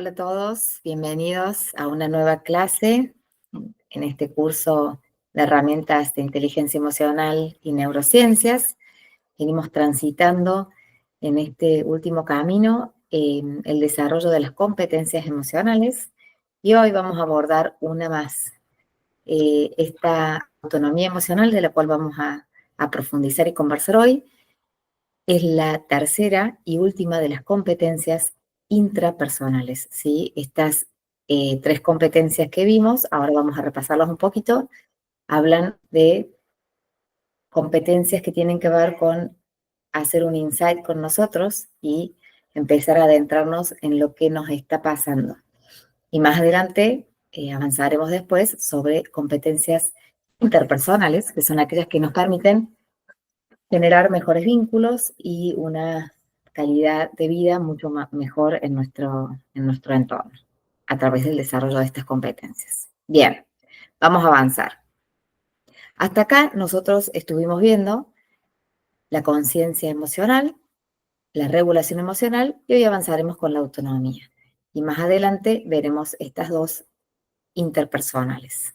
Hola a todos, bienvenidos a una nueva clase en este curso de herramientas de inteligencia emocional y neurociencias. Venimos transitando en este último camino el desarrollo de las competencias emocionales y hoy vamos a abordar una más, esta autonomía emocional de la cual vamos a profundizar y conversar hoy. Es la tercera y última de las competencias intrapersonales, ¿sí? Estas tres competencias que vimos, ahora vamos a repasarlas un poquito, hablan de competencias que tienen que ver con hacer un insight con nosotros y empezar a adentrarnos en lo que nos está pasando. Y más adelante avanzaremos después sobre competencias interpersonales, que son aquellas que nos permiten generar mejores vínculos y una calidad de vida mucho mejor en nuestro entorno, a través del desarrollo de estas competencias. Bien, vamos a avanzar. Hasta acá nosotros estuvimos viendo la conciencia emocional, la regulación emocional, y hoy avanzaremos con la autonomía. Y más adelante veremos estas dos interpersonales.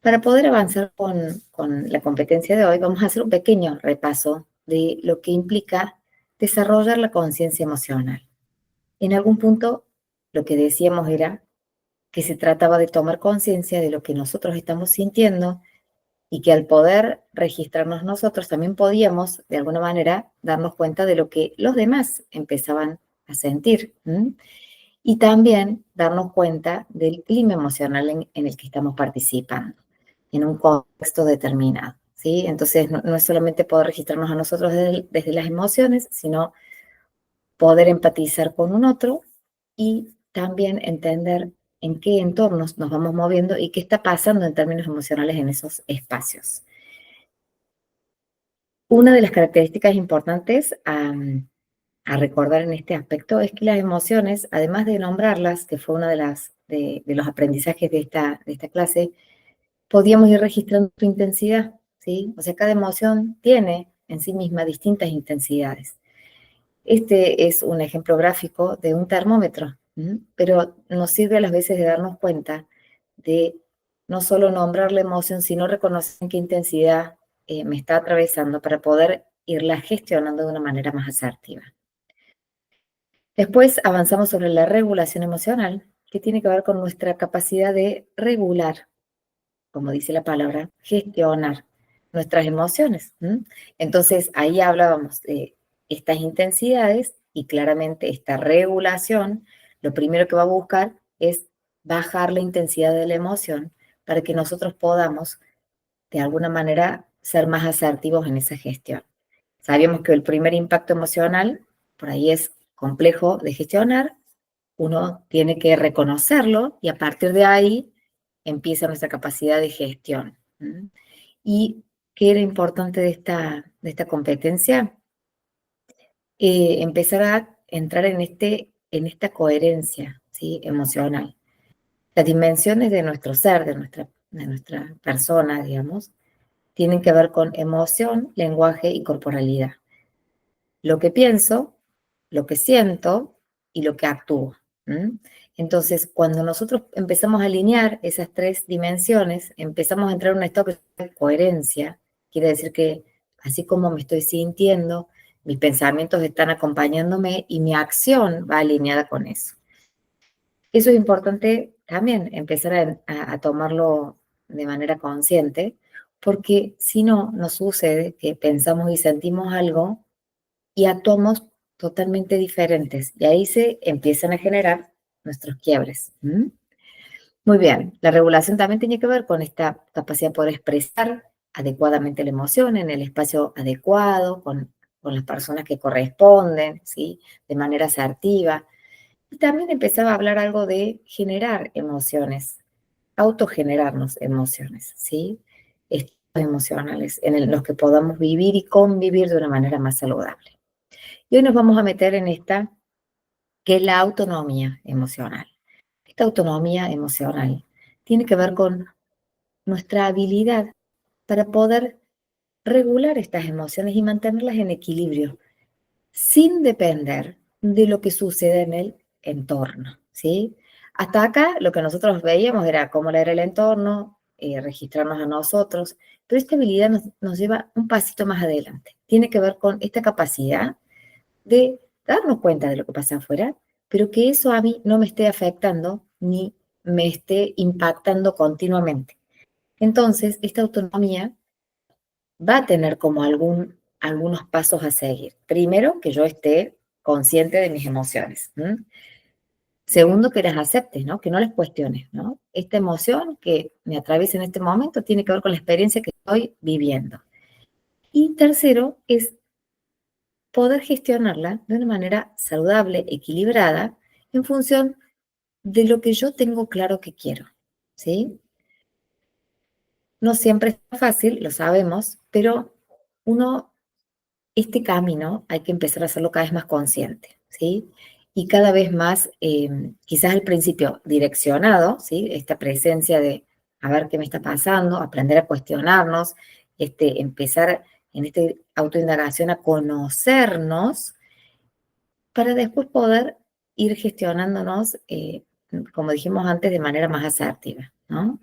Para poder avanzar con la competencia de hoy, vamos a hacer un pequeño repaso de lo que implica desarrollar la conciencia emocional. En algún punto, lo que decíamos era que se trataba de tomar conciencia de lo que nosotros estamos sintiendo y que al poder registrarnos nosotros también podíamos, de alguna manera, darnos cuenta de lo que los demás empezaban a sentir. Y también darnos cuenta del clima emocional en el que estamos participando, en un contexto determinado, ¿sí? Entonces, no es solamente poder registrarnos a nosotros desde las emociones, sino poder empatizar con un otro y también entender en qué entornos nos vamos moviendo y qué está pasando en términos emocionales en esos espacios. Una de las características importantes a recordar en este aspecto es que las emociones, además de nombrarlas, que fue una de los aprendizajes de esta clase, podíamos ir registrando su intensidad, ¿sí? O sea, cada emoción tiene en sí misma distintas intensidades. Este es un ejemplo gráfico de un termómetro, pero nos sirve a las veces de darnos cuenta de no solo nombrar la emoción, sino reconocer en qué intensidad me está atravesando para poder irla gestionando de una manera más asertiva. Después avanzamos sobre la regulación emocional, que tiene que ver con nuestra capacidad de regular, como dice la palabra, gestionar nuestras emociones. Entonces, ahí hablábamos de estas intensidades y claramente esta regulación, lo primero que va a buscar es bajar la intensidad de la emoción para que nosotros podamos, de alguna manera, ser más asertivos en esa gestión. Sabíamos que el primer impacto emocional, por ahí es complejo de gestionar, uno tiene que reconocerlo y a partir de ahí empieza nuestra capacidad de gestión. ¿Y qué era importante de esta competencia? Empezar a entrar en esta coherencia, ¿sí? Emocional. Las dimensiones de nuestro ser, de nuestra persona, digamos, tienen que ver con emoción, lenguaje y corporalidad. Lo que pienso, lo que siento y lo que actúo. Entonces, cuando nosotros empezamos a alinear esas tres dimensiones, empezamos a entrar en un estado de coherencia. Quiere decir que así como me estoy sintiendo, mis pensamientos están acompañándome y mi acción va alineada con eso. Eso es importante también, empezar a tomarlo de manera consciente, porque si no, nos sucede que pensamos y sentimos algo y actuamos totalmente diferentes. Y ahí se empiezan a generar nuestros quiebres. Muy bien, la regulación también tiene que ver con esta capacidad de poder expresar adecuadamente la emoción en el espacio adecuado, con las personas que corresponden, ¿sí? De manera asertiva. Y también empezaba a hablar algo de generar emociones, autogenerarnos emociones, ¿sí? Estados emocionales en los que podamos vivir y convivir de una manera más saludable. Y hoy nos vamos a meter en esta, que es la autonomía emocional. Esta autonomía emocional tiene que ver con nuestra habilidad para poder regular estas emociones y mantenerlas en equilibrio, sin depender de lo que sucede en el entorno. ¿sí? Hasta acá lo que nosotros veíamos era cómo leer el entorno, registrarnos a nosotros, pero esta habilidad nos lleva un pasito más adelante. Tiene que ver con esta capacidad de darnos cuenta de lo que pasa afuera, pero que eso a mí no me esté afectando ni me esté impactando continuamente. Entonces, esta autonomía va a tener como algunos pasos a seguir. Primero, que yo esté consciente de mis emociones. Segundo, que las aceptes, ¿no? Que no las cuestiones, ¿no? Esta emoción que me atraviesa en este momento tiene que ver con la experiencia que estoy viviendo. Y tercero, es poder gestionarla de una manera saludable, equilibrada, en función de lo que yo tengo claro que quiero, ¿sí? No siempre es fácil, lo sabemos, pero uno, este camino hay que empezar a hacerlo cada vez más consciente, ¿sí? Y cada vez más, quizás al principio direccionado, ¿sí? Esta presencia de a ver qué me está pasando, aprender a cuestionarnos, empezar en esta autoindagación a conocernos para después poder ir gestionándonos, como dijimos antes, de manera más asertiva, ¿no?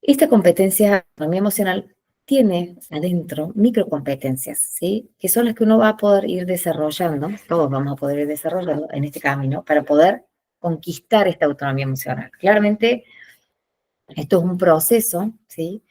Esta competencia, autonomía emocional, tiene adentro microcompetencias, ¿sí? Que son las que uno va a poder ir desarrollando, todos vamos a poder ir desarrollando en este camino para poder conquistar esta autonomía emocional. Claramente, esto es un proceso, ¿sí?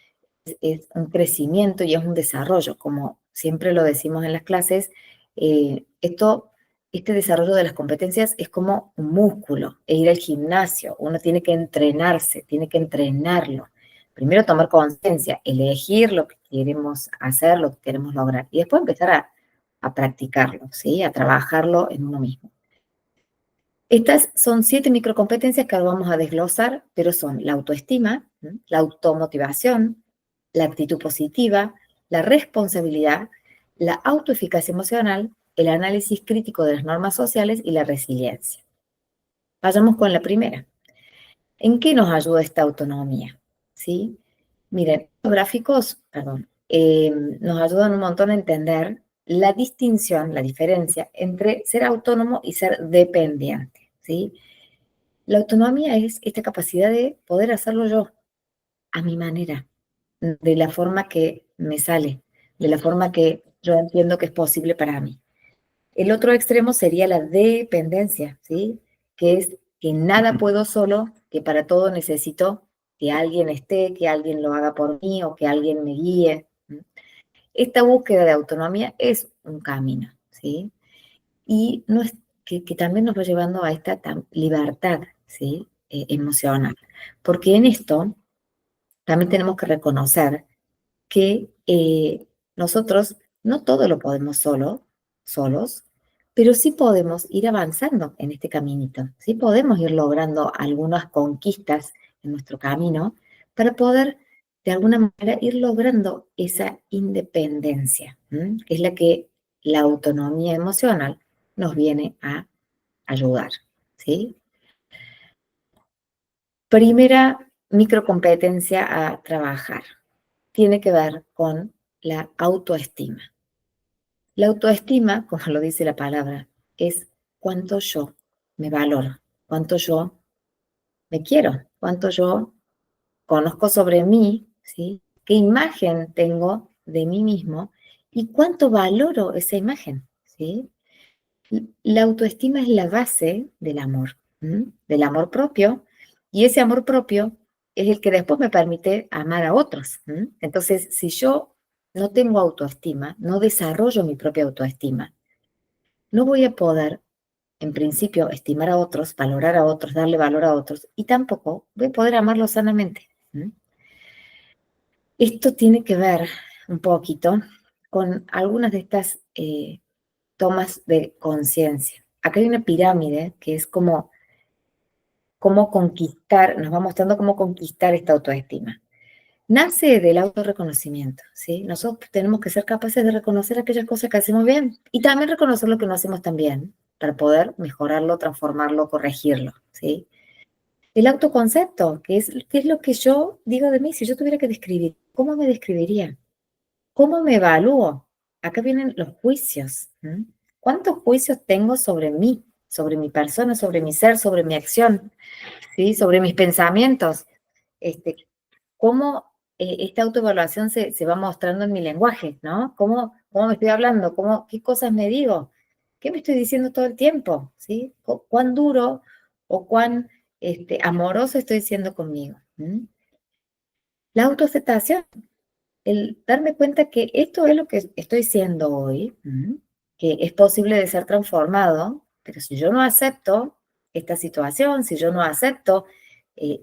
Es un crecimiento y es un desarrollo, como siempre lo decimos en las clases, este desarrollo de las competencias es como un músculo, e ir al gimnasio, uno tiene que entrenarse, tiene que entrenarlo. Primero tomar conciencia, elegir lo que queremos hacer, lo que queremos lograr, y después empezar a practicarlo, ¿sí? A trabajarlo en uno mismo. Estas son 7 microcompetencias que ahora vamos a desglosar, pero son la autoestima, la automotivación, la actitud positiva, la responsabilidad, la autoeficacia emocional, el análisis crítico de las normas sociales y la resiliencia. Vayamos con la primera. ¿En qué nos ayuda esta autonomía? ¿Sí? Miren, los gráficos, perdón, nos ayudan un montón a entender la distinción, la diferencia entre ser autónomo y ser dependiente, ¿sí? La autonomía es esta capacidad de poder hacerlo yo, a mi manera, de la forma que me sale, de la forma que yo entiendo que es posible para mí. El otro extremo sería la dependencia, ¿sí? Que es que nada puedo solo, que para todo necesito que alguien esté, que alguien lo haga por mí o que alguien me guíe. Esta búsqueda de autonomía es un camino, ¿sí? Y no es, que también nos va llevando a esta libertad, ¿sí? Emocional. Porque en esto también tenemos que reconocer que nosotros no todo lo podemos solos, pero sí podemos ir avanzando en este caminito, sí podemos ir logrando algunas conquistas en nuestro camino para poder de alguna manera ir logrando esa independencia, que es la que la autonomía emocional nos viene a ayudar, ¿sí? Primera microcompetencia a trabajar tiene que ver con la autoestima. La autoestima, como lo dice la palabra, es cuánto yo me valoro, cuánto yo me quiero, cuánto yo conozco sobre mí, ¿sí? Qué imagen tengo de mí mismo y cuánto valoro esa imagen, ¿sí? La autoestima es la base del amor, del amor propio, y ese amor propio es el que después me permite amar a otros. Entonces, si yo no tengo autoestima, no desarrollo mi propia autoestima, no voy a poder, en principio, estimar a otros, valorar a otros, darle valor a otros, y tampoco voy a poder amarlos sanamente. Esto tiene que ver un poquito con algunas de estas tomas de conciencia. Acá hay una pirámide que es como cómo conquistar, nos va mostrando cómo conquistar esta autoestima. Nace del autorreconocimiento, ¿sí? Nosotros tenemos que ser capaces de reconocer aquellas cosas que hacemos bien y también reconocer lo que no hacemos tan bien para poder mejorarlo, transformarlo, corregirlo, ¿sí? El autoconcepto, qué es lo que yo digo de mí, si yo tuviera que describir, ¿cómo me describiría? ¿Cómo me evalúo? Acá vienen los juicios. ¿Cuántos juicios tengo sobre mí? sobre mi persona, sobre mi ser, sobre mi acción, ¿sí? Sobre mis pensamientos. Cómo esta autoevaluación se va mostrando en mi lenguaje, ¿no? ¿Cómo me estoy hablando? ¿Qué cosas me digo? ¿Qué me estoy diciendo todo el tiempo? ¿Sí? ¿Cuán duro o cuán amoroso estoy siendo conmigo? ¿Mm? La autoaceptación, el darme cuenta que esto es lo que estoy siendo hoy, que es posible de ser transformado, pero si yo no acepto esta situación, si yo no acepto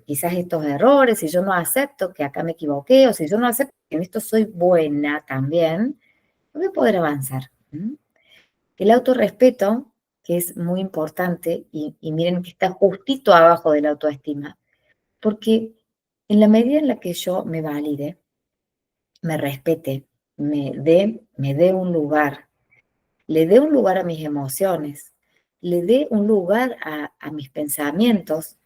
quizás estos errores, si yo no acepto que acá me equivoqué, o si yo no acepto que en esto soy buena también, no voy a poder avanzar. El autorrespeto, que es muy importante, y miren que está justito abajo de la autoestima, porque en la medida en la que yo me valide, me respete, me dé un lugar, le dé un lugar a mis emociones, le dé un lugar a mis pensamientos,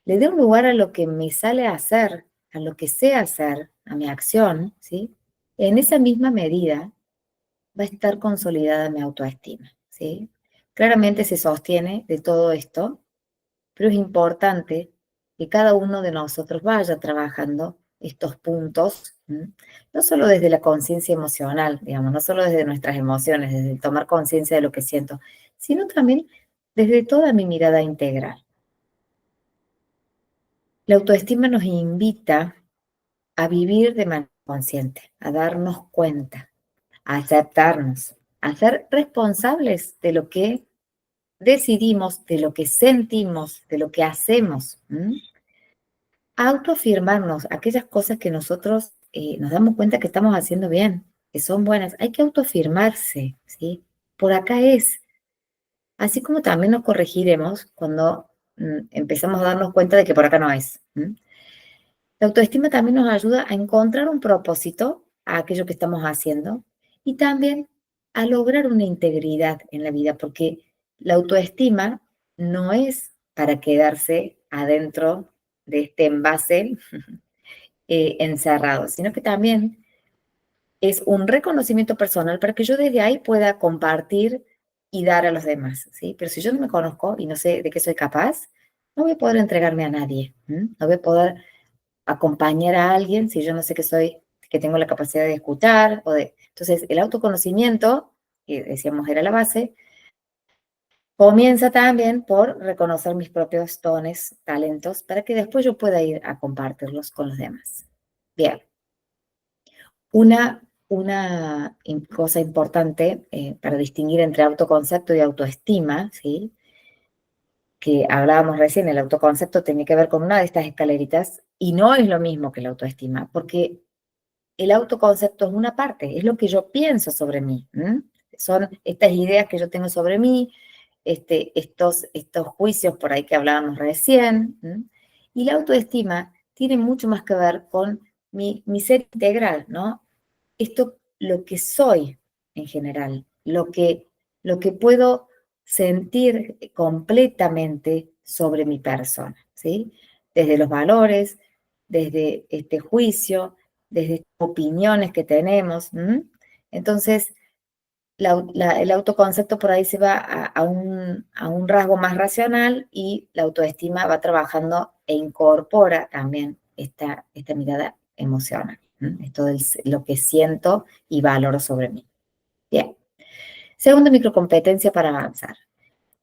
le dé un lugar a lo que me sale a hacer, a lo que sé hacer, a mi acción, ¿sí? En esa misma medida va a estar consolidada mi autoestima, ¿sí? Claramente se sostiene de todo esto, pero es importante que cada uno de nosotros vaya trabajando estos puntos, no solo desde la conciencia emocional, digamos, no solo desde nuestras emociones, desde el tomar conciencia de lo que siento, sino también desde toda mi mirada integral. La autoestima nos invita a vivir de manera consciente, a darnos cuenta, a aceptarnos, a ser responsables de lo que decidimos, de lo que sentimos, de lo que hacemos. Autoafirmarnos aquellas cosas que nosotros nos damos cuenta que estamos haciendo bien, que son buenas. Hay que autoafirmarse, ¿sí? Por acá es. Así como también nos corregiremos cuando empezamos a darnos cuenta de que por acá no es. La autoestima también nos ayuda a encontrar un propósito a aquello que estamos haciendo y también a lograr una integridad en la vida, porque la autoestima no es para quedarse adentro de este envase encerrado, sino que también es un reconocimiento personal para que yo desde ahí pueda compartir y dar a los demás, ¿sí? Pero si yo no me conozco y no sé de qué soy capaz, no voy a poder entregarme a nadie, no voy a poder acompañar a alguien si yo no sé que soy, que tengo la capacidad de escuchar o de... Entonces, el autoconocimiento, que decíamos era la base, comienza también por reconocer mis propios dones, talentos, para que después yo pueda ir a compartirlos con los demás. Bien, una cosa importante para distinguir entre autoconcepto y autoestima, ¿sí? Que hablábamos recién, el autoconcepto tiene que ver con una de estas escaleritas y no es lo mismo que la autoestima, porque el autoconcepto es una parte, es lo que yo pienso sobre mí. Son estas ideas que yo tengo sobre mí, estos juicios por ahí que hablábamos recién. Y la autoestima tiene mucho más que ver con mi ser integral, ¿no? Esto, lo que soy en general, lo que puedo sentir completamente sobre mi persona, ¿sí? Desde los valores, desde este juicio, desde opiniones que tenemos. Entonces, el autoconcepto por ahí se va a un rasgo más racional y la autoestima va trabajando e incorpora también esta mirada emocional. Esto es lo que siento y valoro sobre mí. Bien. Segunda microcompetencia para avanzar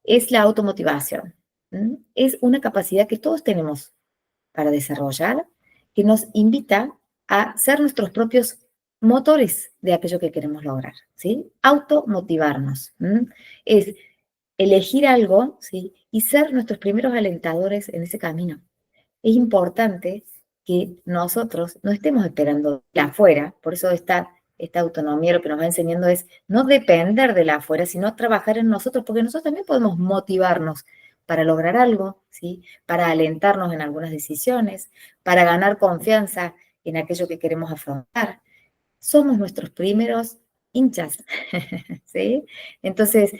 es la automotivación. Es una capacidad que todos tenemos para desarrollar, que nos invita a ser nuestros propios motores de aquello que queremos lograr, ¿sí? Automotivarnos. Es elegir algo, ¿sí? Y ser nuestros primeros alentadores en ese camino. Es importante que nosotros no estemos esperando de afuera, por eso esta autonomía lo que nos va enseñando es no depender de la afuera, sino trabajar en nosotros, porque nosotros también podemos motivarnos para lograr algo, ¿sí? Para alentarnos en algunas decisiones, para ganar confianza en aquello que queremos afrontar. Somos nuestros primeros hinchas, ¿sí? Entonces,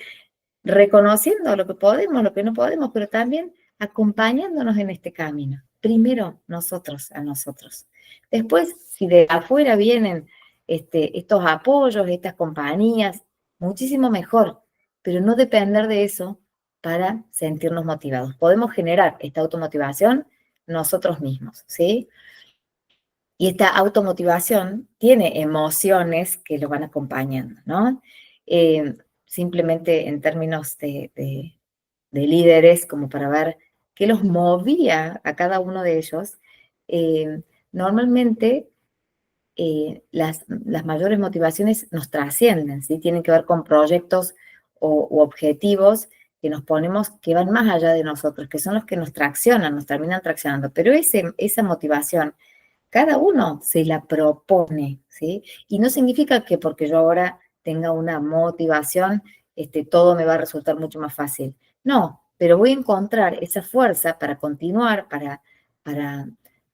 reconociendo lo que podemos, lo que no podemos, pero también acompañándonos en este camino. Primero nosotros a nosotros. Después, si de afuera vienen estos apoyos, estas compañías, muchísimo mejor, pero no depender de eso para sentirnos motivados. Podemos generar esta automotivación nosotros mismos, ¿sí? Y esta automotivación tiene emociones que lo van acompañando, ¿no? Simplemente en términos de líderes, como para ver qué los movía a cada uno de ellos, normalmente las mayores motivaciones nos trascienden, ¿sí? Tienen que ver con proyectos u objetivos que nos ponemos que van más allá de nosotros, que son los que nos traccionan, nos terminan traccionando. Pero esa motivación cada uno se la propone, ¿sí? Y no significa que porque yo ahora tenga una motivación, todo me va a resultar mucho más fácil. No, pero voy a encontrar esa fuerza para continuar, para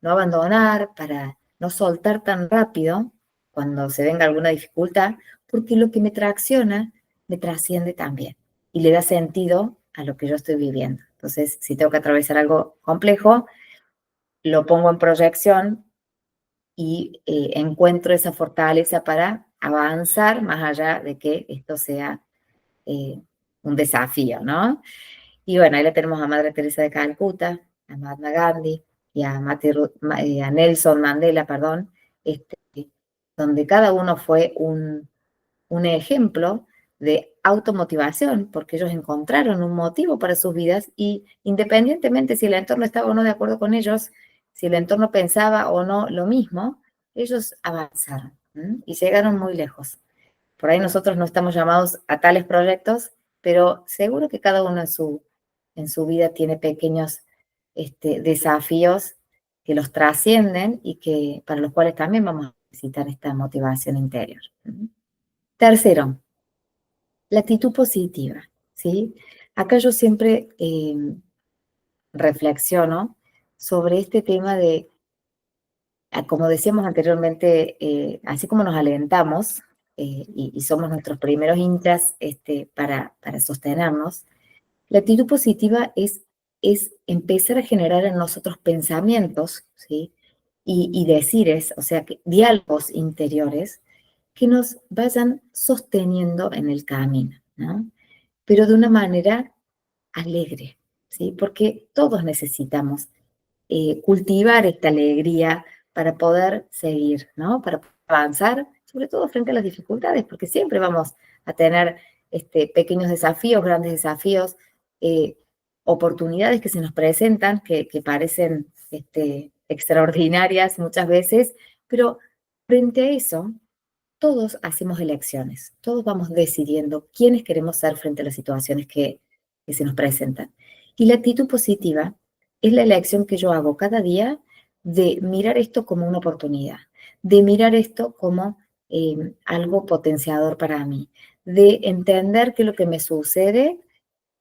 no abandonar, para no soltar tan rápido cuando se venga alguna dificultad, porque lo que me tracciona me trasciende también y le da sentido a lo que yo estoy viviendo. Entonces, si tengo que atravesar algo complejo, lo pongo en proyección y encuentro esa fortaleza para avanzar más allá de que esto sea eh, un desafío, ¿no? Y bueno, ahí le tenemos a Madre Teresa de Calcuta, a Mahatma Gandhi y a Nelson Mandela, perdón, este, donde cada uno fue un ejemplo de automotivación, porque ellos encontraron un motivo para sus vidas y independientemente si el entorno estaba o no de acuerdo con ellos, si el entorno pensaba o no lo mismo, ellos avanzaron y llegaron muy lejos. Por ahí nosotros no estamos llamados a tales proyectos, pero seguro que cada uno en su vida tiene pequeños desafíos que los trascienden y que para los cuales también vamos a necesitar esta motivación interior. Tercero, la actitud positiva, ¿sí? Acá yo siempre reflexiono sobre este tema de, como decíamos anteriormente, así como nos alentamos y somos nuestros primeros hinchas para sostenernos, la actitud positiva es empezar a generar en nosotros pensamientos, ¿sí? Y decires, o sea, diálogos interiores que nos vayan sosteniendo en el camino, ¿no? Pero de una manera alegre, ¿sí? Porque todos necesitamos cultivar esta alegría para poder seguir, ¿no? Para avanzar, sobre todo frente a las dificultades, porque siempre vamos a tener pequeños desafíos, grandes desafíos, eh, oportunidades que se nos presentan, que parecen extraordinarias muchas veces, pero frente a eso, todos hacemos elecciones, todos vamos decidiendo quiénes queremos ser frente a las situaciones que se nos presentan. Y la actitud positiva es la elección que yo hago cada día de mirar esto como una oportunidad, de mirar esto como algo potenciador para mí, de entender que lo que me sucede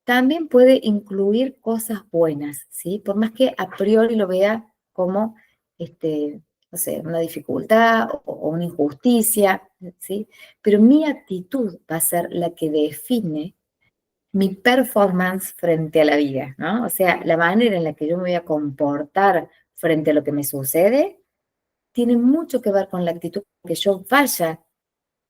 también puede incluir cosas buenas, ¿sí? Por más que a priori lo vea como, no sé, una dificultad o una injusticia, ¿sí? Pero mi actitud va a ser la que define mi performance frente a la vida, ¿no? O sea, la manera en la que yo me voy a comportar frente a lo que me sucede tiene mucho que ver con la actitud que yo vaya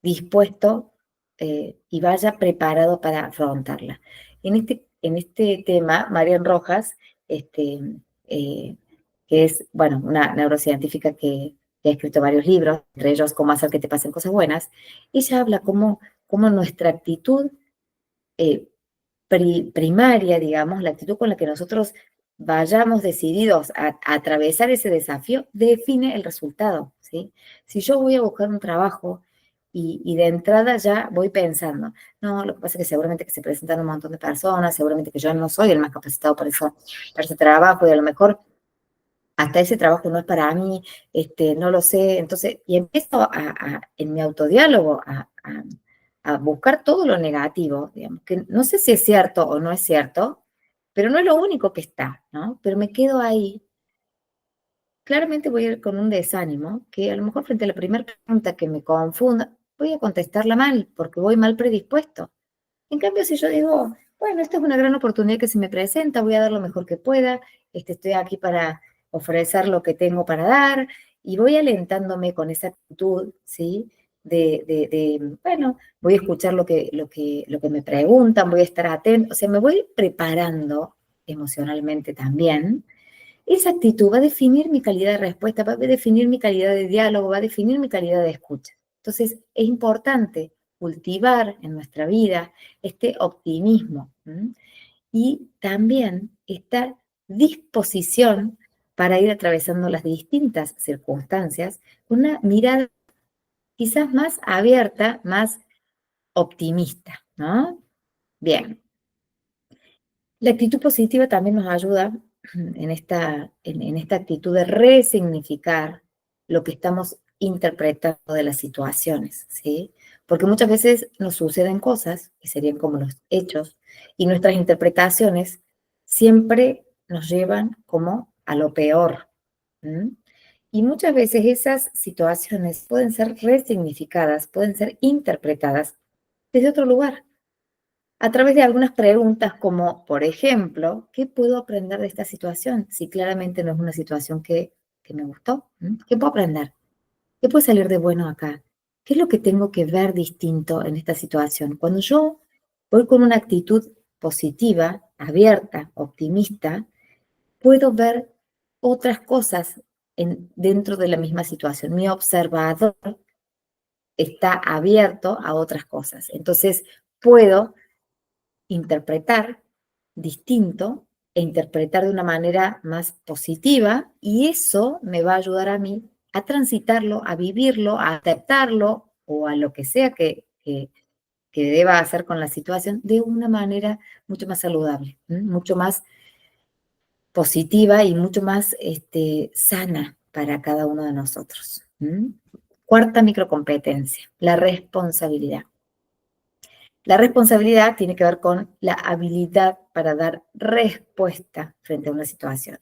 dispuesto y vaya preparado para afrontarla. En este tema, Marian Rojas, este, eh, que es, bueno, una neurocientífica que ha escrito varios libros, entre ellos Cómo hacer que te pasen cosas buenas, ella habla cómo nuestra actitud eh, primaria, digamos, la actitud con la que nosotros vayamos decididos a atravesar ese desafío, define el resultado, ¿sí? Si yo voy a buscar un trabajo y de entrada ya voy pensando, no, lo que pasa es que seguramente que se presentan un montón de personas, seguramente que yo no soy el más capacitado para ese trabajo y a lo mejor hasta ese trabajo no es para mí, no lo sé, entonces, y empiezo en mi autodiálogo a buscar todo lo negativo, digamos, que no sé si es cierto o no es cierto, pero no es lo único que está, ¿no? Pero me quedo ahí. Claramente voy a ir con un desánimo, que a lo mejor frente a la primera pregunta que me confunda, voy a contestarla mal, porque voy mal predispuesto. En cambio, si yo digo, bueno, esta es una gran oportunidad que se me presenta, voy a dar lo mejor que pueda, estoy aquí para ofrecer lo que tengo para dar, y voy alentándome con esa actitud, ¿sí? bueno, voy a escuchar lo que me preguntan, voy a estar atento, o sea, me voy preparando emocionalmente también. Esa actitud va a definir mi calidad de respuesta, va a definir mi calidad de diálogo, va a definir mi calidad de escucha. Entonces, es importante cultivar en nuestra vida este optimismo, ¿m? Y también esta disposición para ir atravesando las distintas circunstancias con una mirada quizás más abierta, más optimista, ¿no? Bien. La actitud positiva también nos ayuda en esta actitud de resignificar lo que estamos interpretando de las situaciones, ¿sí? Porque muchas veces nos suceden cosas, que serían como los hechos, y nuestras interpretaciones siempre nos llevan como a lo peor. ¿M? Y muchas veces esas situaciones pueden ser resignificadas, pueden ser interpretadas desde otro lugar a través de algunas preguntas como, por ejemplo, ¿qué puedo aprender de esta situación? Si claramente no es una situación que me gustó, ¿m? ¿Qué puedo aprender? ¿Qué puede salir de bueno acá? ¿Qué es lo que tengo que ver distinto en esta situación? Cuando yo voy con una actitud positiva, abierta, optimista, puedo ver otras cosas dentro de la misma situación. Mi observador está abierto a otras cosas. Entonces, puedo interpretar distinto e interpretar de una manera más positiva y eso me va a ayudar a mí a transitarlo, a vivirlo, a aceptarlo o a lo que sea que deba hacer con la situación de una manera mucho más saludable, mucho más positiva y mucho más sana para cada uno de nosotros. Cuarta microcompetencia, la responsabilidad. La responsabilidad tiene que ver con la habilidad para dar respuesta frente a una situación.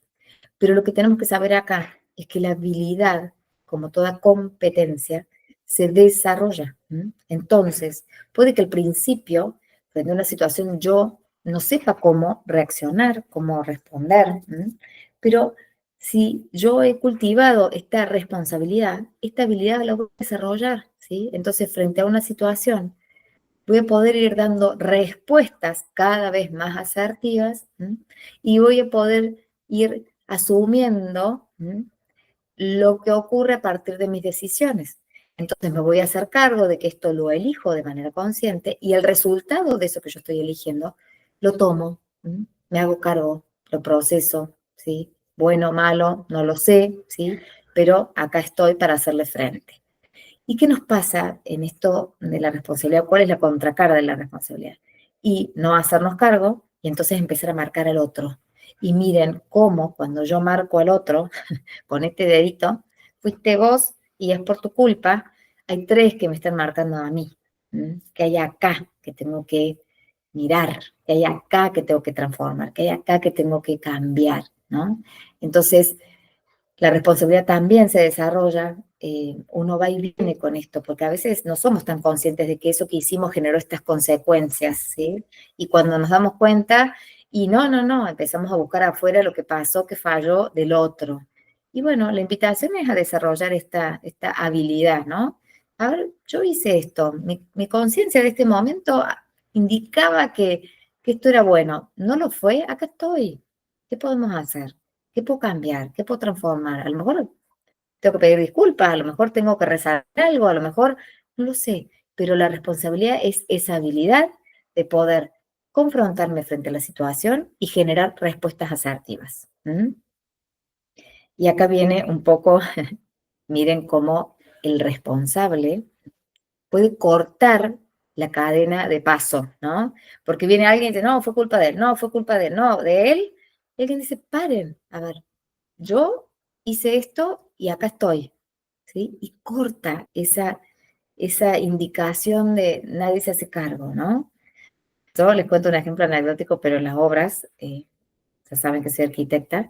Pero lo que tenemos que saber acá es que la habilidad, como toda competencia, se desarrolla. Entonces, puede que al principio, frente a una situación, yo no sepa cómo reaccionar, cómo responder, pero si yo he cultivado esta responsabilidad, esta habilidad la voy a desarrollar, ¿sí? Entonces, frente a una situación, voy a poder ir dando respuestas cada vez más asertivas, y voy a poder ir asumiendo lo que ocurre a partir de mis decisiones. Entonces me voy a hacer cargo de que esto lo elijo de manera consciente y el resultado de eso que yo estoy eligiendo lo tomo, me hago cargo, lo proceso, ¿sí? Bueno o malo, no lo sé, ¿sí? Pero acá estoy para hacerle frente. ¿Y qué nos pasa en esto de la responsabilidad? ¿Cuál es la contracara de la responsabilidad? Y no hacernos cargo y entonces empezar a marcar al otro. Y miren cómo cuando yo marco al otro con este dedito, fuiste vos y es por tu culpa, hay tres que me están marcando a mí, que hay acá que tengo que mirar, que hay acá que tengo que transformar, que hay acá que tengo que cambiar, ¿no? Entonces, la responsabilidad también se desarrolla, uno va y viene con esto, porque a veces no somos tan conscientes de que eso que hicimos generó estas consecuencias, ¿sí? Y cuando nos damos cuenta, y no, empezamos a buscar afuera lo que pasó, que falló del otro. Y bueno, la invitación es a desarrollar esta habilidad, ¿no? A ver, yo hice esto, mi conciencia de este momento indicaba que esto era bueno, no lo fue, acá estoy, ¿qué podemos hacer? ¿Qué puedo cambiar? ¿Qué puedo transformar? A lo mejor tengo que pedir disculpas, a lo mejor tengo que rezar algo, a lo mejor no lo sé, pero la responsabilidad es esa habilidad de poder confrontarme frente a la situación y generar respuestas asertivas. Y acá viene un poco, miren cómo el responsable puede cortar la cadena de paso, ¿no? Porque viene alguien y dice, no, fue culpa de él, no, fue culpa de él, no, de él. Y alguien dice, paren, a ver, yo hice esto y acá estoy, ¿sí? Y corta esa indicación de nadie se hace cargo, ¿no? Yo les cuento un ejemplo anecdótico, pero en las obras, ya saben que soy arquitecta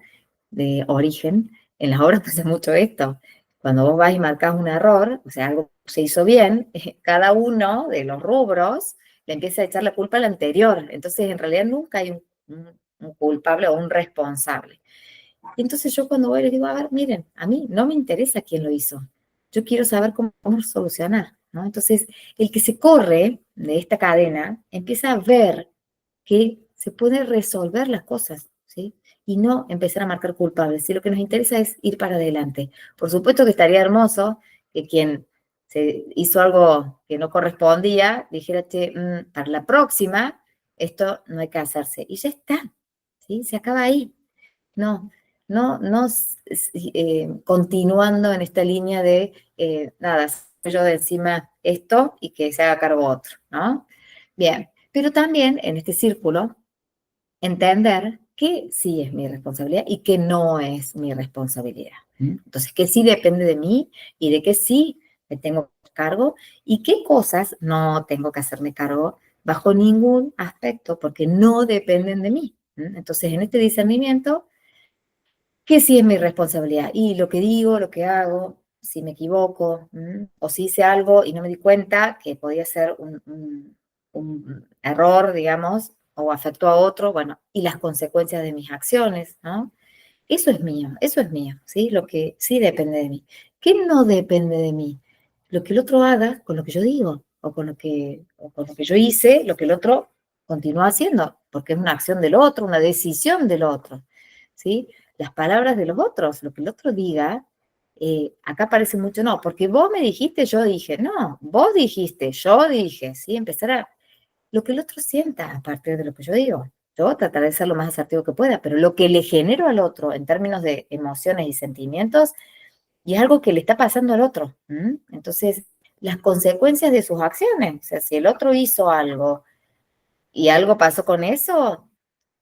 de origen, en las obras pasa mucho esto. Cuando vos vas y marcas un error, o sea, algo se hizo bien, cada uno de los rubros le empieza a echar la culpa al anterior. Entonces, en realidad nunca hay un culpable o un responsable. Y entonces yo cuando voy les digo, a ver, miren, a mí no me interesa quién lo hizo. Yo quiero saber cómo solucionar. ¿no? Entonces, el que se corre de esta cadena empieza a ver que se pueden resolver las cosas, ¿sí? Y no empezar a marcar culpables. Si lo que nos interesa es ir para adelante. Por supuesto que estaría hermoso que quien se hizo algo que no correspondía dijera, che, para la próxima, esto no hay que hacerse. Y ya está, ¿sí? Se acaba ahí. No, no continuando en esta línea de, nada, saco yo de encima esto y que se haga cargo otro, ¿no? Bien, pero también en este círculo, entender que sí es mi responsabilidad y que no es mi responsabilidad. Entonces, que sí depende de mí y de que sí me tengo que hacer cargo y qué cosas no tengo que hacerme cargo bajo ningún aspecto porque no dependen de mí. Entonces, en este discernimiento, que sí es mi responsabilidad. Y lo que digo, lo que hago, si me equivoco, o si hice algo y no me di cuenta que podía ser un error, digamos, o afectó a otro, bueno, y las consecuencias de mis acciones, ¿no? Eso es mío, ¿sí? Lo que sí depende de mí. ¿Qué no depende de mí? Lo que el otro haga con lo que yo digo, o con lo que yo hice, lo que el otro continúa haciendo, porque es una acción del otro, una decisión del otro, ¿sí? Las palabras de los otros, lo que el otro diga, acá parece mucho, no, porque vos me dijiste, yo dije, no, vos dijiste, yo dije, ¿sí? Empezar a lo que el otro sienta a partir de lo que yo digo. Yo trataré de ser lo más asertivo que pueda, pero lo que le genero al otro en términos de emociones y sentimientos, y es algo que le está pasando al otro. Entonces, las consecuencias de sus acciones, o sea, si el otro hizo algo y algo pasó con eso,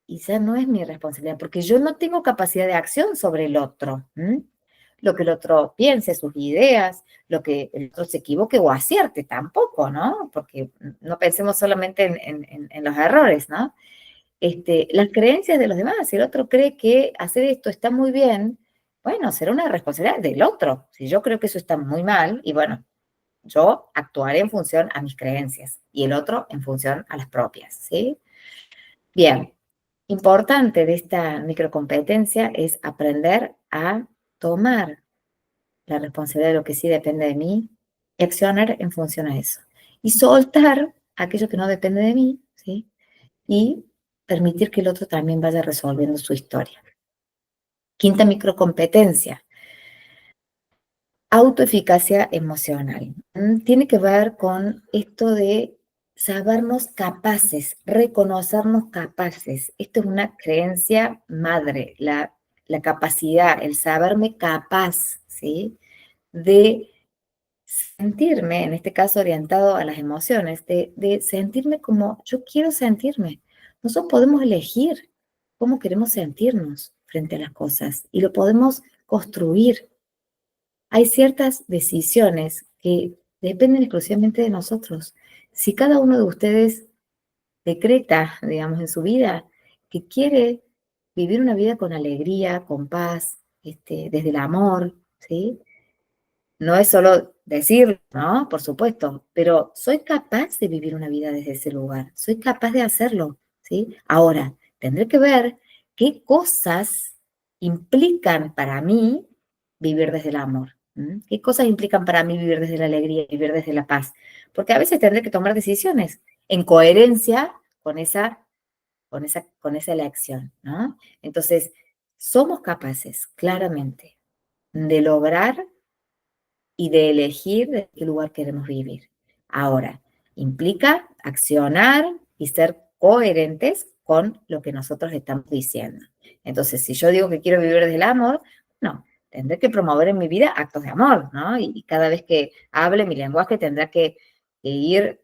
quizá no es mi responsabilidad, porque yo no tengo capacidad de acción sobre el otro. Lo que el otro piense, sus ideas, lo que el otro se equivoque o acierte, tampoco, ¿no? Porque no pensemos solamente en los errores, ¿no? Las creencias de los demás, si el otro cree que hacer esto está muy bien, bueno, será una responsabilidad del otro. Si yo creo que eso está muy mal, y bueno, yo actuaré en función a mis creencias y el otro en función a las propias, ¿sí? Bien, importante de esta microcompetencia es aprender a tomar la responsabilidad de lo que sí depende de mí y accionar en función a eso. Y soltar aquello que no depende de mí, ¿sí? Y permitir que el otro también vaya resolviendo su historia. Quinta microcompetencia, autoeficacia emocional. Tiene que ver con esto de sabernos capaces, reconocernos capaces. Esto es una creencia madre, la capacidad, el saberme capaz, ¿sí? De sentirme, en este caso orientado a las emociones, de sentirme como yo quiero sentirme. Nosotros podemos elegir cómo queremos sentirnos frente a las cosas y lo podemos construir. Hay ciertas decisiones que dependen exclusivamente de nosotros. Si cada uno de ustedes decreta, digamos, en su vida que quiere vivir una vida con alegría, con paz, desde el amor, ¿sí? No es solo decirlo, ¿no? Por supuesto, pero soy capaz de vivir una vida desde ese lugar, soy capaz de hacerlo, ¿sí? Ahora, tendré que ver qué cosas implican para mí vivir desde el amor, qué cosas implican para mí vivir desde la alegría, vivir desde la paz, porque a veces tendré que tomar decisiones en coherencia con esa elección, ¿no? Entonces, somos capaces, claramente, de lograr y de elegir de qué lugar queremos vivir. Ahora, implica accionar y ser coherentes con lo que nosotros estamos diciendo. Entonces, si yo digo que quiero vivir desde el amor, no, tendré que promover en mi vida actos de amor, ¿no? Y cada vez que hable mi lenguaje tendrá que ir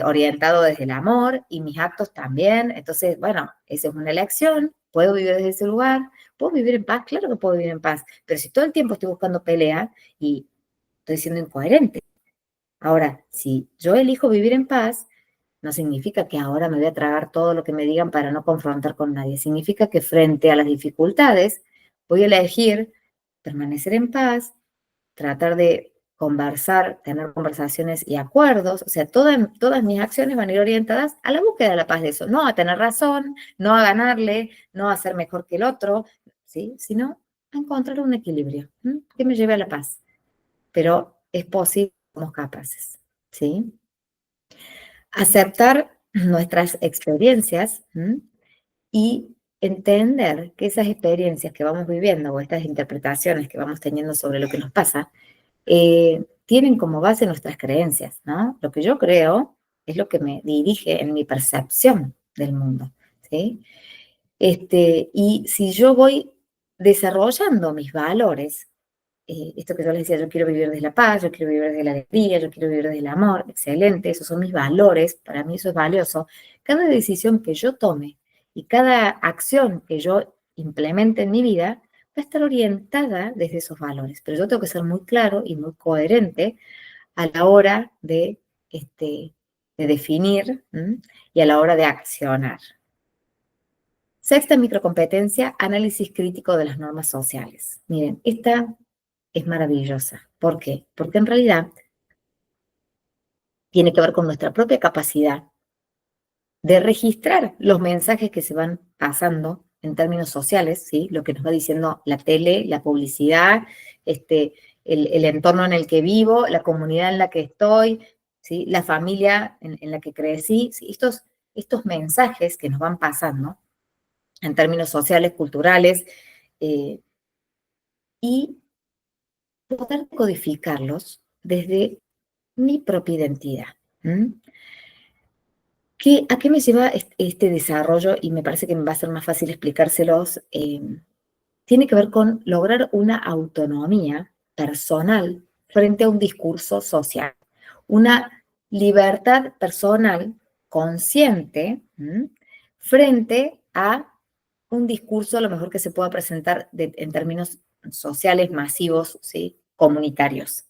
orientado desde el amor y mis actos también. Entonces, bueno, esa es una elección. ¿Puedo vivir desde ese lugar? ¿Puedo vivir en paz? Claro que puedo vivir en paz. Pero si todo el tiempo estoy buscando pelea y estoy siendo incoherente. Ahora, si yo elijo vivir en paz, no significa que ahora me voy a tragar todo lo que me digan para no confrontar con nadie. Significa que frente a las dificultades voy a elegir permanecer en paz, tratar de conversar, tener conversaciones y acuerdos. O sea, todas mis acciones van a ir orientadas a la búsqueda de la paz de eso. No a tener razón, no a ganarle, no a ser mejor que el otro, ¿sí? Sino a encontrar un equilibrio que me lleve a la paz. Pero es posible, somos capaces. ¿sí? Aceptar nuestras experiencias, ¿m? Y entender que esas experiencias que vamos viviendo o estas interpretaciones que vamos teniendo sobre lo que nos pasa, tienen como base nuestras creencias, ¿no? Lo que yo creo es lo que me dirige en mi percepción del mundo, ¿sí? Y si yo voy desarrollando mis valores, esto que yo les decía, yo quiero vivir desde la paz, yo quiero vivir desde la alegría, yo quiero vivir desde el amor, excelente, esos son mis valores, para mí eso es valioso. Cada decisión que yo tome y cada acción que yo implemente en mi vida va a estar orientada desde esos valores, pero yo tengo que ser muy claro y muy coherente a la hora de definir, ¿m? Y a la hora de accionar. Sexta microcompetencia, análisis crítico de las normas sociales. Miren, esta es maravillosa. ¿Por qué? Porque en realidad tiene que ver con nuestra propia capacidad de registrar los mensajes que se van pasando en términos sociales, ¿sí? Lo que nos va diciendo la tele, la publicidad, el entorno en el que vivo, la comunidad en la que estoy, ¿sí? La familia en la que crecí, ¿sí? Estos mensajes que nos van pasando en términos sociales, culturales, eh, y poder codificarlos desde mi propia identidad. ¿M? ¿A qué me lleva este desarrollo? Y me parece que me va a ser más fácil explicárselos. Tiene que ver con lograr una autonomía personal frente a un discurso social. Una libertad personal consciente, frente a un discurso a lo mejor que se pueda presentar en términos sociales, masivos, ¿sí? Comunitarios.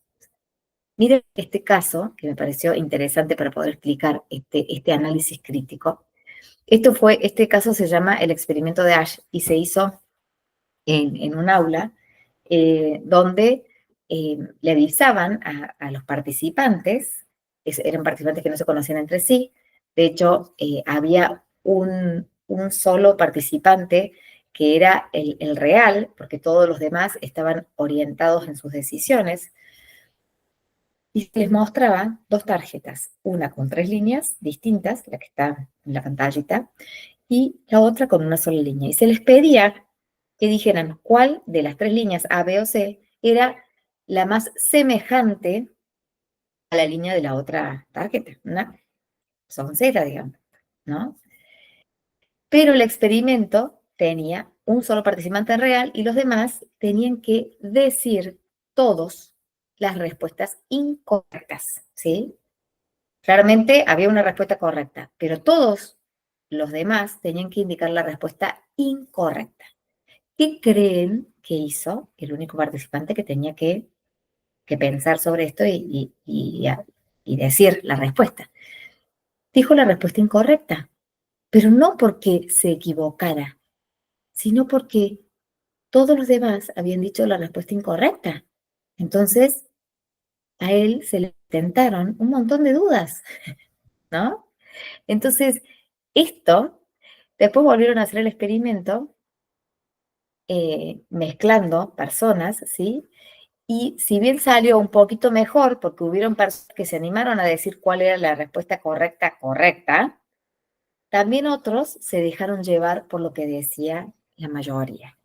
Miren este caso, que me pareció interesante para poder explicar este análisis crítico. Este caso se llama el experimento de Ash y se hizo en un aula donde le avisaban a los participantes, eran participantes que no se conocían entre sí, de hecho había un solo participante que era el real, porque todos los demás estaban orientados en sus decisiones, y se les mostraba dos tarjetas, una con 3 líneas distintas, la que está en la pantallita, y la otra con una sola línea. Y se les pedía que dijeran cuál de las 3 líneas A, B o C era la más semejante a la línea de la otra tarjeta, una son Z, digamos, ¿no? Pero el experimento tenía un solo participante real y los demás tenían que decir todos las respuestas incorrectas, ¿sí? Claramente había una respuesta correcta, pero todos los demás tenían que indicar la respuesta incorrecta. ¿Qué creen que hizo el único participante que tenía que pensar sobre esto y decir la respuesta? Dijo la respuesta incorrecta, pero no porque se equivocara, sino porque todos los demás habían dicho la respuesta incorrecta. Entonces, a él se le intentaron un montón de dudas, ¿no? Entonces, esto, después volvieron a hacer el experimento mezclando personas, ¿sí? Y si bien salió un poquito mejor, porque hubieron personas que se animaron a decir cuál era la respuesta correcta, también otros se dejaron llevar por lo que decía la mayoría.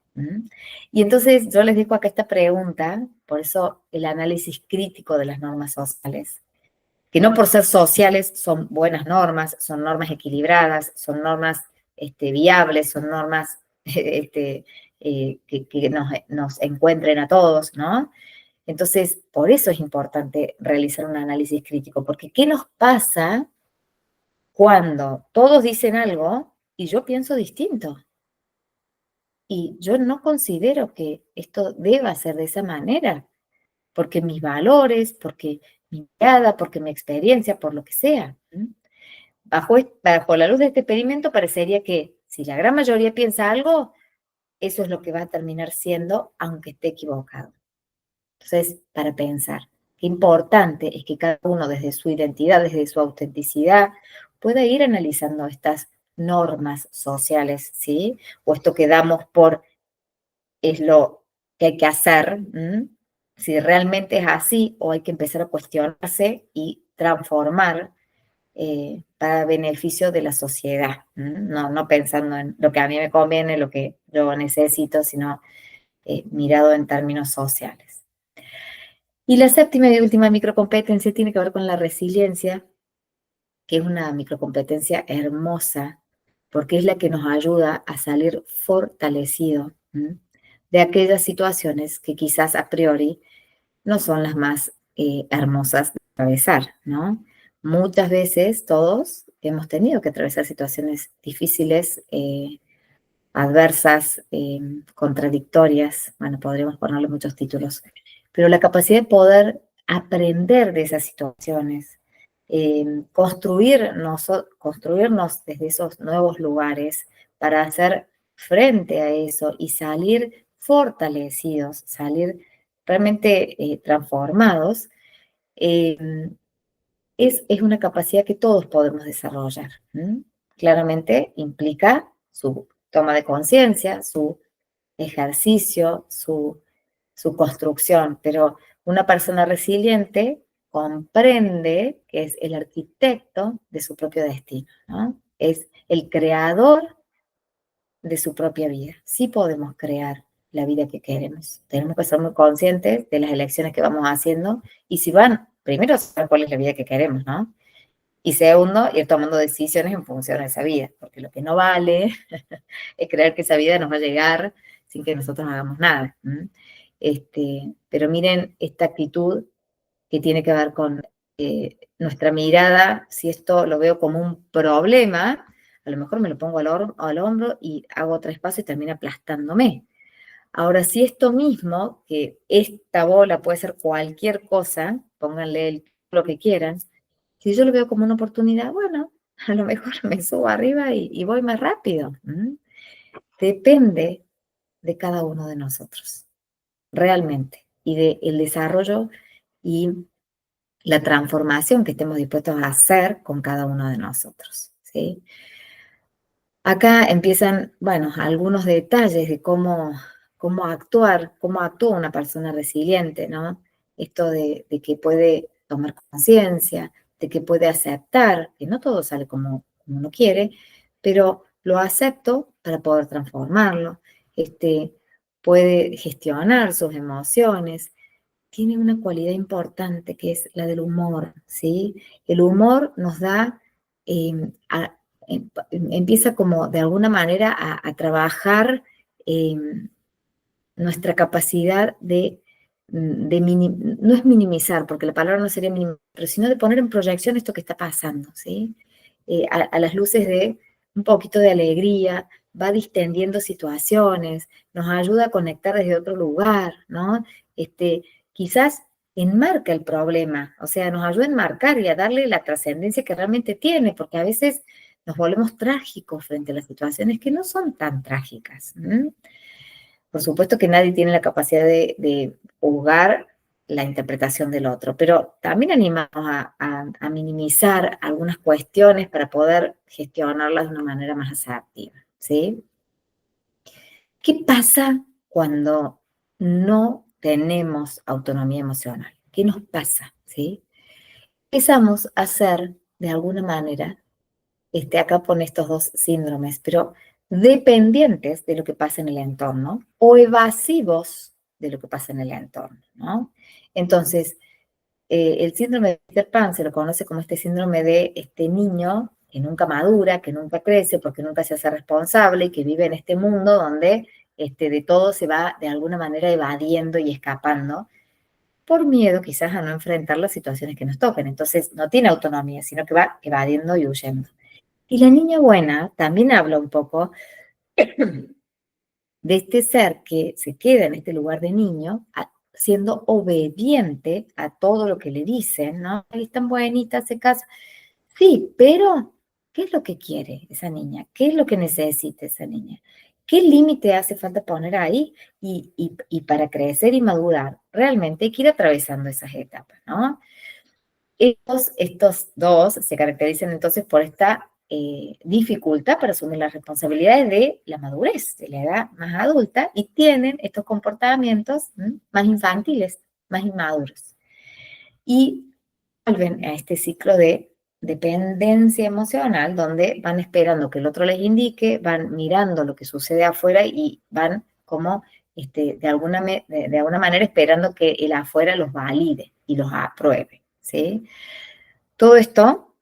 Y entonces yo les dejo acá esta pregunta, por eso el análisis crítico de las normas sociales, que no por ser sociales son buenas normas, son normas equilibradas, son normas viables, son normas que nos encuentren a todos, ¿no? Entonces, por eso es importante realizar un análisis crítico, porque ¿qué nos pasa cuando todos dicen algo y yo pienso distinto? Y yo no considero que esto deba ser de esa manera, porque mis valores, porque mi mirada, porque mi experiencia, por lo que sea. Bajo la luz de este experimento parecería que si la gran mayoría piensa algo, eso es lo que va a terminar siendo, aunque esté equivocado. Entonces, para pensar, qué importante es que cada uno desde su identidad, desde su autenticidad, pueda ir analizando estas normas sociales, ¿sí? O esto que damos por es lo que hay que hacer, si realmente es así o hay que empezar a cuestionarse y transformar para beneficio de la sociedad. No pensando en lo que a mí me conviene, lo que yo necesito, sino mirado en términos sociales. Y la séptima y última microcompetencia tiene que ver con la resiliencia, que es una microcompetencia hermosa, porque es la que nos ayuda a salir fortalecido de aquellas situaciones que quizás a priori no son las más hermosas de atravesar, ¿no? Muchas veces todos hemos tenido que atravesar situaciones difíciles, adversas, contradictorias, bueno, podríamos ponerle muchos títulos, pero la capacidad de poder aprender de esas situaciones, construirnos desde esos nuevos lugares para hacer frente a eso y salir fortalecidos, salir realmente transformados, eh, es una capacidad que todos podemos desarrollar. Claramente implica su toma de conciencia, su ejercicio, su construcción, pero una persona resiliente comprende que es el arquitecto de su propio destino, ¿no? Es el creador de su propia vida. Sí podemos crear la vida que queremos. Tenemos que ser muy conscientes de las elecciones que vamos haciendo y si van, primero saber cuál es la vida que queremos, ¿no? Y segundo, ir tomando decisiones en función de esa vida, porque lo que no vale es creer que esa vida nos va a llegar sin que nosotros hagamos nada. Pero miren esta actitud que tiene que ver con nuestra mirada, si esto lo veo como un problema, a lo mejor me lo pongo al hombro y hago tres pasos y termina aplastándome. Ahora, si esto mismo, que esta bola puede ser cualquier cosa, pónganle lo que quieran, si yo lo veo como una oportunidad, bueno, a lo mejor me subo arriba y voy más rápido. Depende de cada uno de nosotros, realmente, y del desarrollo y la transformación que estemos dispuestos a hacer con cada uno de nosotros, ¿sí? Acá empiezan, bueno, algunos detalles de cómo actuar, cómo actúa una persona resiliente, ¿no? Esto de que puede tomar conciencia, de que puede aceptar, que no todo sale como uno quiere, pero lo acepto para poder transformarlo. Puede gestionar sus emociones. Tiene una cualidad importante que es la del humor, ¿sí? El humor nos da, empieza como de alguna manera a trabajar nuestra capacidad no es minimizar, porque la palabra no sería minimizar, pero sino de poner en proyección esto que está pasando, ¿sí? A las luces de un poquito de alegría, va distendiendo situaciones, nos ayuda a conectar desde otro lugar, ¿no? Quizás enmarca el problema, o sea, nos ayuda a enmarcar y a darle la trascendencia que realmente tiene, porque a veces nos volvemos trágicos frente a las situaciones que no son tan trágicas. Por supuesto que nadie tiene la capacidad de juzgar la interpretación del otro, pero también animamos a minimizar algunas cuestiones para poder gestionarlas de una manera más asertiva, ¿sí? ¿Qué pasa cuando no tenemos autonomía emocional? ¿Qué nos pasa? ¿Sí? Empezamos a ser, de alguna manera, acá pone estos dos síndromes, pero dependientes de lo que pasa en el entorno o evasivos de lo que pasa en el entorno, ¿no? Entonces, el síndrome de Peter Pan se lo conoce como este síndrome de este niño que nunca madura, que nunca crece porque nunca se hace responsable y que vive en este mundo donde de todo se va de alguna manera evadiendo y escapando por miedo quizás a no enfrentar las situaciones que nos toquen. Entonces no tiene autonomía, sino que va evadiendo y huyendo. Y la niña buena también habla un poco de este ser que se queda en este lugar de niño, siendo obediente a todo lo que le dicen, ¿no? Ay, es tan bonita, hace caso. Sí, pero ¿qué es lo que quiere esa niña? ¿Qué es lo que necesita esa niña? ¿Qué límite hace falta poner ahí? Y para crecer y madurar, realmente hay que ir atravesando esas etapas, ¿no? Estos dos se caracterizan entonces por esta dificultad para asumir las responsabilidades de la madurez, de la edad más adulta, y tienen estos comportamientos más infantiles, más inmaduros. Y vuelven a este ciclo de dependencia emocional, donde van esperando que el otro les indique, van mirando lo que sucede afuera y van como de alguna manera esperando que el afuera los valide y los apruebe, ¿sí? Todo esto,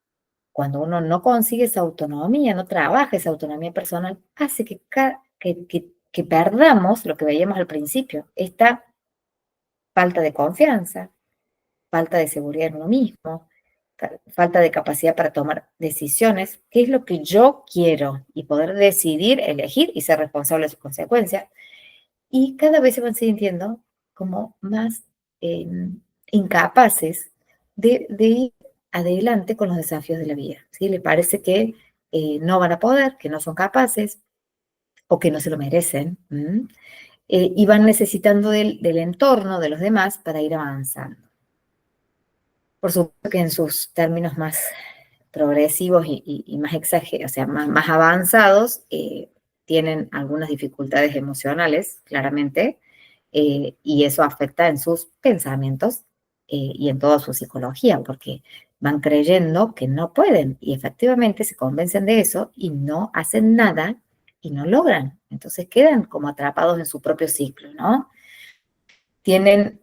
cuando uno no consigue esa autonomía, no trabaja esa autonomía personal, hace que perdamos lo que veíamos al principio, esta falta de confianza, falta de seguridad en uno mismo, falta de capacidad para tomar decisiones, qué es lo que yo quiero y poder decidir, elegir y ser responsable de sus consecuencias. Y cada vez se van sintiendo como más eh, incapaces de ir adelante con los desafíos de la vida. ¿Sí? Les parece que no van a poder, que no son capaces o que no se lo merecen. Y van necesitando del entorno de los demás para ir avanzando. Por supuesto que en sus términos más progresivos y más exagerados, o sea, más avanzados, tienen algunas dificultades emocionales, claramente, y eso afecta en sus pensamientos y en toda su psicología, porque van creyendo que no pueden y efectivamente se convencen de eso y no hacen nada y no logran. Entonces quedan como atrapados en su propio ciclo, ¿no? Tienen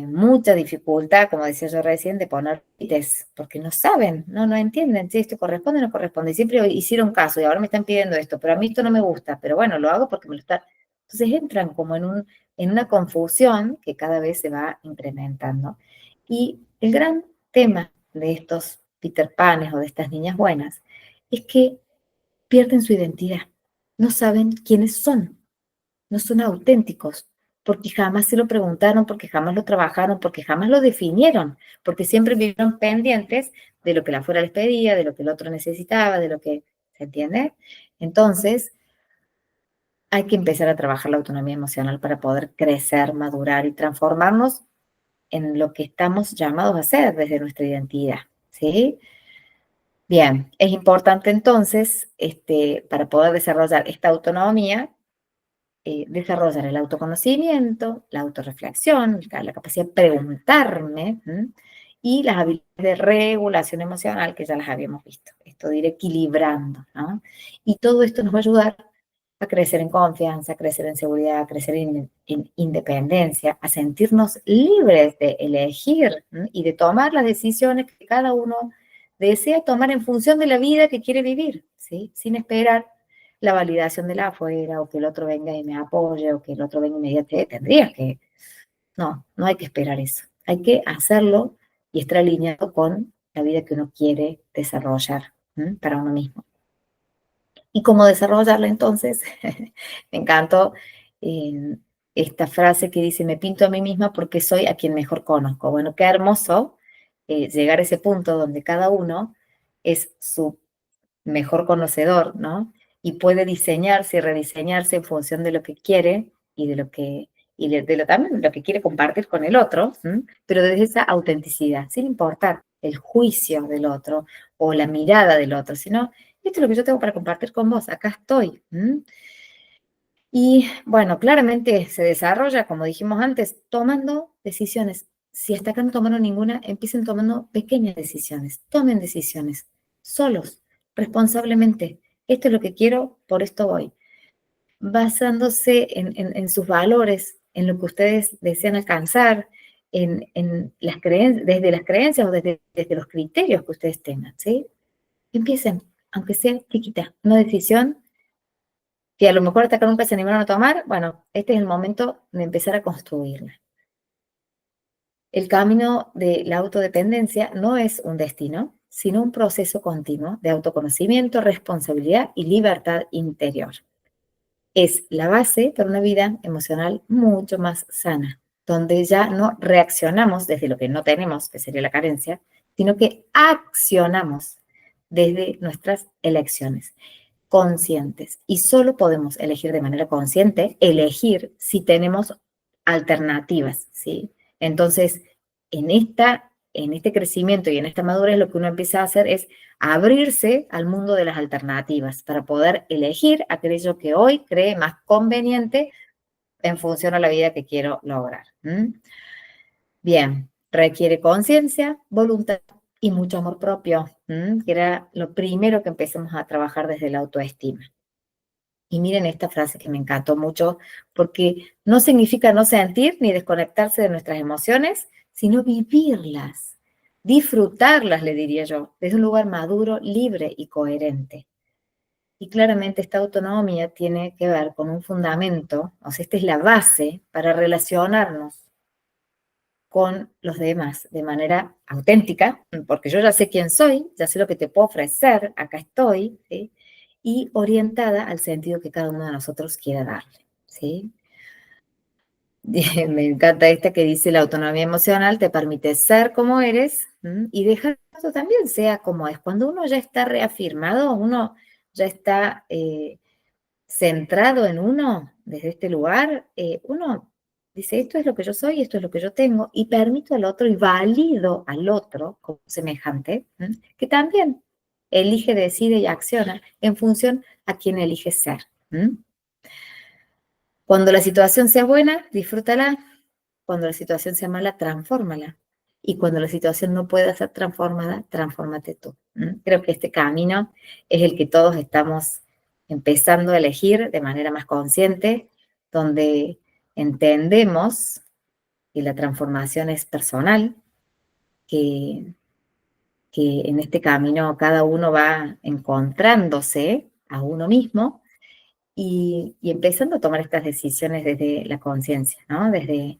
mucha dificultad, como decía yo recién, de poner límites, porque no saben, no entienden si esto corresponde o no corresponde. Siempre hicieron caso y ahora me están pidiendo esto, pero a mí esto no me gusta, pero bueno, lo hago porque me lo está. Entonces entran como en una confusión que cada vez se va incrementando. Y el gran tema de estos Peter Panes o de estas niñas buenas es que pierden su identidad, no saben quiénes son, no son auténticos, porque jamás se lo preguntaron, porque jamás lo trabajaron, porque jamás lo definieron, porque siempre vivieron pendientes de lo que la afuera les pedía, de lo que el otro necesitaba, de lo que, ¿se entiende? Entonces, hay que empezar a trabajar la autonomía emocional para poder crecer, madurar y transformarnos en lo que estamos llamados a ser desde nuestra identidad, ¿sí? Bien, es importante entonces, para poder desarrollar esta autonomía, desarrollar el autoconocimiento, la autorreflexión, la capacidad de preguntarme y las habilidades de regulación emocional que ya las habíamos visto. Esto de ir equilibrando, ¿no? Y todo esto nos va a ayudar a crecer en confianza, a crecer en seguridad, a crecer en independencia, a sentirnos libres de elegir y de tomar las decisiones que cada uno desea tomar en función de la vida que quiere vivir, ¿sí? Sin esperar la validación de la afuera, o que el otro venga y me apoye, o que el otro venga y me diga, tendrías que... No hay que esperar eso. Hay que hacerlo y estar alineado con la vida que uno quiere desarrollar para uno mismo. ¿Y cómo desarrollarla entonces? Me encantó esta frase que dice, me pinto a mí misma porque soy a quien mejor conozco. Bueno, qué hermoso llegar a ese punto donde cada uno es su mejor conocedor, ¿no? Y puede diseñarse y rediseñarse en función de lo que quiere y de lo que también lo que quiere compartir con el otro, pero desde esa autenticidad, sin importar el juicio del otro o la mirada del otro, sino esto es lo que yo tengo para compartir con vos, acá estoy. Y bueno, claramente se desarrolla, como dijimos antes, tomando decisiones. Si hasta acá no tomaron ninguna, empiecen tomando pequeñas decisiones. Tomen decisiones, solos, responsablemente. Esto es lo que quiero, por esto voy. Basándose en sus valores, en lo que ustedes desean alcanzar, en las desde las creencias o desde los criterios que ustedes tengan, ¿sí? Empiecen, aunque sea chiquita, una decisión que a lo mejor hasta acá nunca se animaron a tomar, bueno, este es el momento de empezar a construirla. El camino de la autodependencia no es un destino, sino un proceso continuo de autoconocimiento, responsabilidad y libertad interior. Es la base para una vida emocional mucho más sana, donde ya no reaccionamos desde lo que no tenemos, que sería la carencia, sino que accionamos desde nuestras elecciones conscientes. Y solo podemos elegir de manera consciente, elegir si tenemos alternativas, ¿sí? Entonces, en este crecimiento y en esta madurez, lo que uno empieza a hacer es abrirse al mundo de las alternativas para poder elegir aquello que hoy cree más conveniente en función a la vida que quiero lograr. Bien, requiere conciencia, voluntad y mucho amor propio, que era lo primero que empezamos a trabajar desde la autoestima. Y miren esta frase que me encantó mucho, porque no significa no sentir ni desconectarse de nuestras emociones, sino vivirlas, disfrutarlas, le diría yo, desde un lugar maduro, libre y coherente. Y claramente esta autonomía tiene que ver con un fundamento, o sea, esta es la base para relacionarnos con los demás de manera auténtica, porque yo ya sé quién soy, ya sé lo que te puedo ofrecer, acá estoy, ¿sí? Y orientada al sentido que cada uno de nosotros quiera darle, ¿sí? Me encanta esta que dice la autonomía emocional te permite ser como eres y dejar que esto también sea como es. Cuando uno ya está reafirmado, uno ya está centrado en uno desde este lugar, uno dice, esto es lo que yo soy, esto es lo que yo tengo, y permito al otro y valido al otro como semejante, que también elige, decide y acciona en función a quien elige ser. Cuando la situación sea buena, disfrútala. Cuando la situación sea mala, transfórmala. Y cuando la situación no pueda ser transformada, transfórmate tú. Creo que este camino es el que todos estamos empezando a elegir de manera más consciente, donde entendemos que la transformación es personal, que, que en este camino cada uno va encontrándose a uno mismo y empezando a tomar estas decisiones desde la conciencia, ¿no? Desde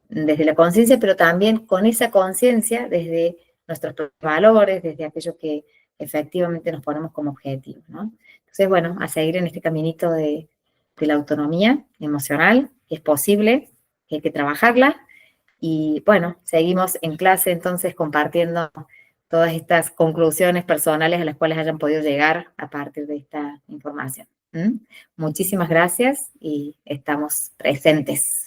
la conciencia, pero también con esa conciencia desde nuestros valores, desde aquello que efectivamente nos ponemos como objetivo, ¿no? Entonces, bueno, a seguir en este caminito de la autonomía emocional, que es posible, que hay que trabajarla, y bueno, seguimos en clase entonces compartiendo todas estas conclusiones personales a las cuales hayan podido llegar a partir de esta información. Muchísimas gracias y estamos presentes.